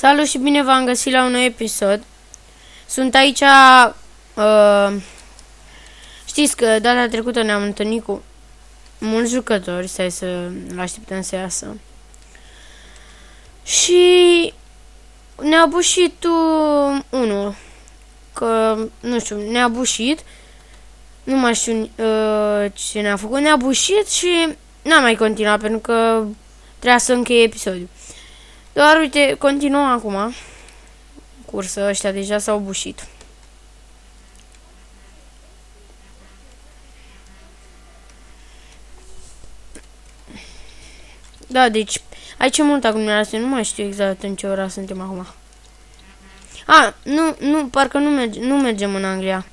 Salut și bine v-am găsit la un nou episod. Sunt aici... știți că data trecută ne-am întâlnit cu mulți jucători. Stai să-l așteptăm să iasă. Și ne-a bușit unul. Că, nu știu, ne-a bușit. Nu mai știu ce ne-a făcut. Ne-a bușit și n-am mai continuat pentru că trebuia să încheie episodul. Doar, uite, continuăm acum. Cursă, ăștia deja s-au bușit. Da, deci, aici e multă aglomerație, nu mai știu exact în ce ora suntem acum. Nu, parcă nu mergem în Anglia.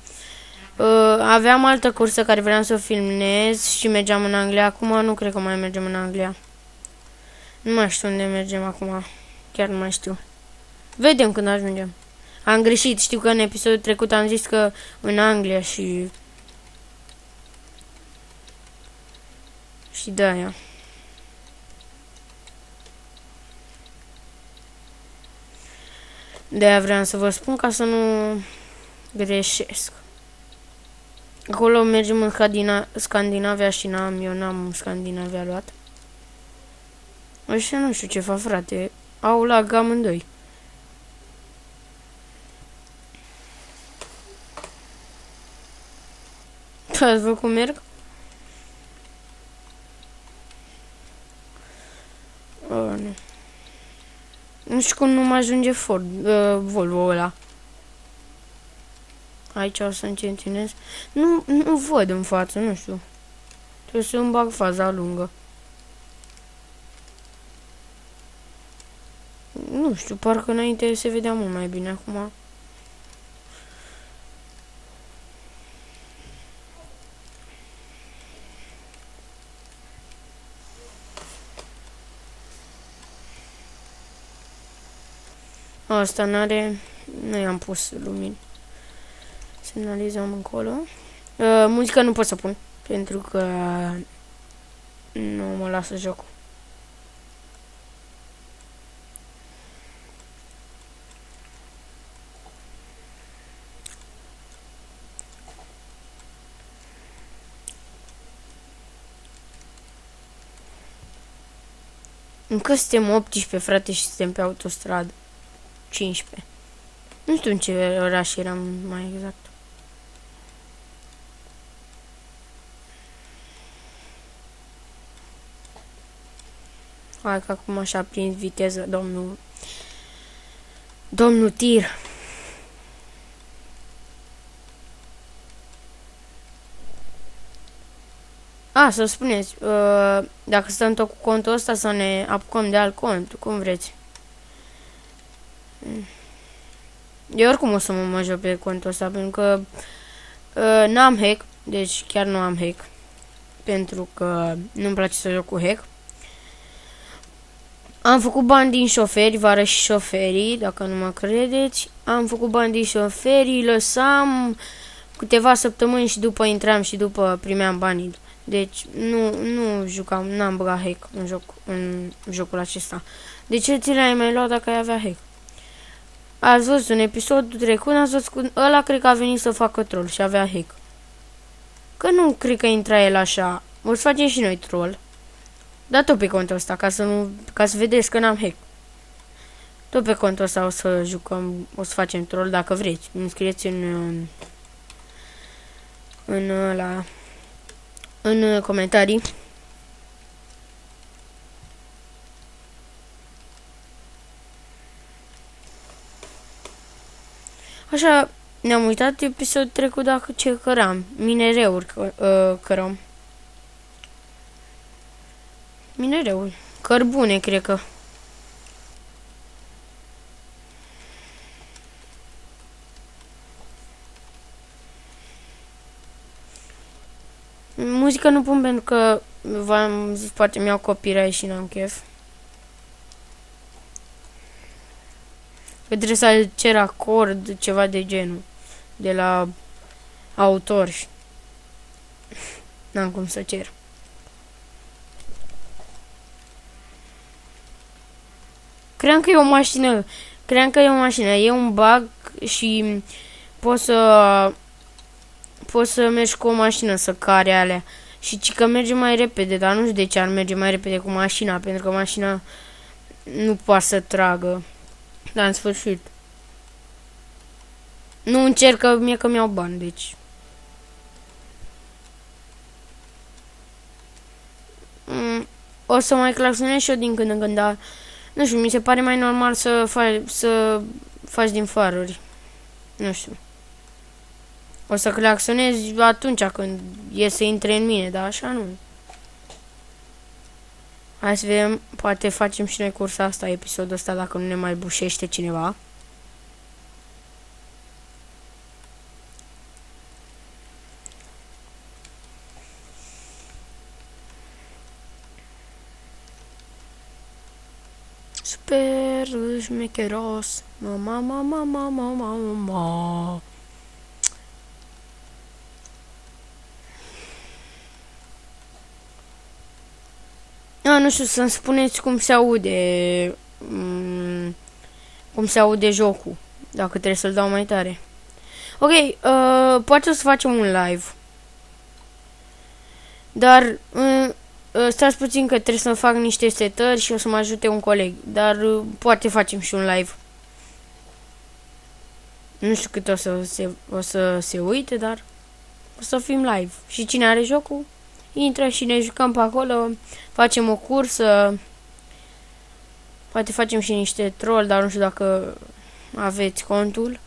Aveam altă cursă care vreau să o filmez și mergeam în Anglia. Acum nu cred că mai mergem în Anglia. Nu mai știu unde mergem acum. Chiar nu mai știu. Vedem când ajungem. Am greșit, știu că în episodul trecut am zis că în Anglia și de aia. De-aia vreau să vă spun ca să nu greșesc. Acolo mergem în Scandinavia și eu n-am Scandinavia luat. Ăștia nu știu ce fac, frate. Au lag amândoi. Ați văzut cum merg? Nu. Nu știu cum nu mă ajunge Volvo ăla. Aici o să încetinez. Nu văd în față, nu știu. Trebuie să îmi bag faza lungă. Nu știu, parcă înainte se vedea mult mai bine acum. Asta n-are... Nu i-am pus lumini. Semnalizăm încolo. Muzica nu pot să pun, pentru că nu mă lasă jocul. Încă suntem 18, frate, și suntem pe autostradă. 15. Nu știu în ce oraș eram mai exact. Hai că acum așa prins viteză, domnul tir. Să spuneți, dacă stăm tot cu contul ăsta să ne apucăm de alt cont, cum vreți. Eu oricum o să mă joc pe contul ăsta, pentru că n-am hack, deci chiar nu am hack, pentru că nu-mi place să joc cu hack. Am făcut bani din șoferi, vă arăt și șoferii, dacă nu mă credeți. Am făcut bani din șoferii, lăsam câteva săptămâni și după intram și după primeam banii. Deci nu jucam, n-am băgat hack în jocul acesta. De ce ți l-ai mai luat dacă ai avea hack? Ați văzut în episodul trecut, ați văzut ăla cred că a venit să facă troll și avea hack. Că nu cred că intra el așa. O să facem și noi troll. Dar tot pe contul ăsta, ca să vedeți că n-am hack. Tot pe contul ăsta o să jucăm, o să facem troll dacă vreți. Înscrieți în comentarii. Așa, ne-am uitat episodul trecut dacă ce căram. Minereuri cărăm. Minereuri. Cărbune, cred că. Muzica nu pun pentru că v-am zis, poate mi-au copyright și n-am chef. Că trebuie să cer acord, ceva de genul. De la autor. N-am cum să cer. Cream că e o mașină Cream că e o mașină, e un bug și poți să mergi cu o mașină să care alea. Și ci că merge mai repede, dar nu știu de ce ar merge mai repede cu mașina, pentru că mașina nu poate să tragă. Dar în sfârșit. Nu încercă mie că mi-au bani, deci. O să mai claxonez și eu din când în când, dar nu știu, mi se pare mai normal să faci din faruri. Nu știu. O să claxonez atunci când e să intre în mine, dar așa nu. Hai să vedem, poate facem și noi cursa asta, episodul ăsta, dacă nu ne mai bușește cineva. Super șmecheros. Mama. Nu știu, să-mi spuneți cum se aude cum se aude jocul, dacă trebuie să-l dau mai tare. Ok, poate o să facem un live. Dar stați puțin că trebuie să fac niște setări și o să mă ajute un coleg. Dar poate facem și un live. Nu știu cât o să se uite, dar o să fim live. Și cine are jocul, intră și ne jucăm pe acolo. Facem o cursă. Poate facem și niște troll, dar nu știu dacă aveți contul.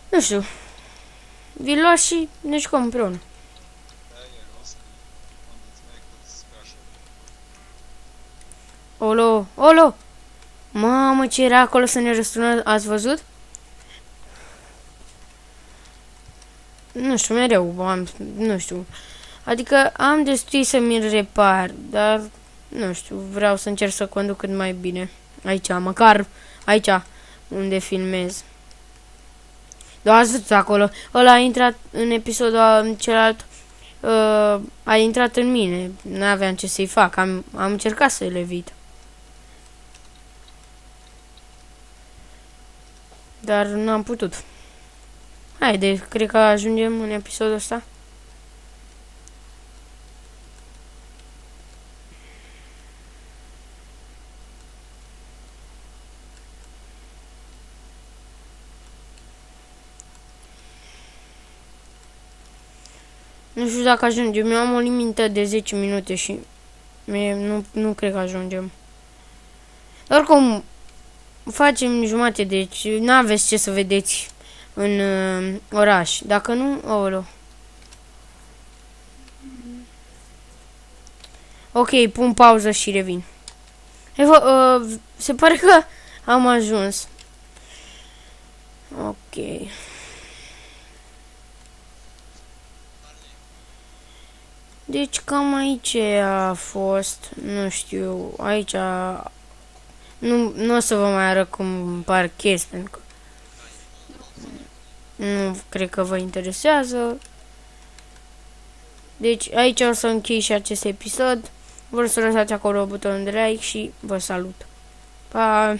Nu știu. Vi-l luați și ne jucăm împreună. Olo! Mamă, ce era acolo să ne răsturnă, ați văzut? Nu știu, mereu nu știu. Adică am destui să mi-l repar, dar nu știu, vreau să încerc să conduc cât mai bine. Aici, măcar aici, unde filmez. Dar ați văzut acolo, ăla a intrat în episodul celălalt, a intrat în mine, n-aveam ce să-i fac, am încercat să-l evit. Dar n-am putut. Haide, cred că ajungem în episodul ăsta. Nu știu dacă ajungem. Eu am o limită de 10 minute și nu cred că ajungem. Oricum, facem jumate, deci n-aveți ce să vedeți în oraș. Dacă nu, aoleu. Ok, pun pauză și revin. Se pare că am ajuns. Ok. Deci cam aici a fost, nu știu, aici nu o să vă mai arăt cum parchez, pentru că nu cred că vă interesează. Deci aici o să închei și acest episod. Vă rog să lăsați acolo butonul de like și vă salut. Pa!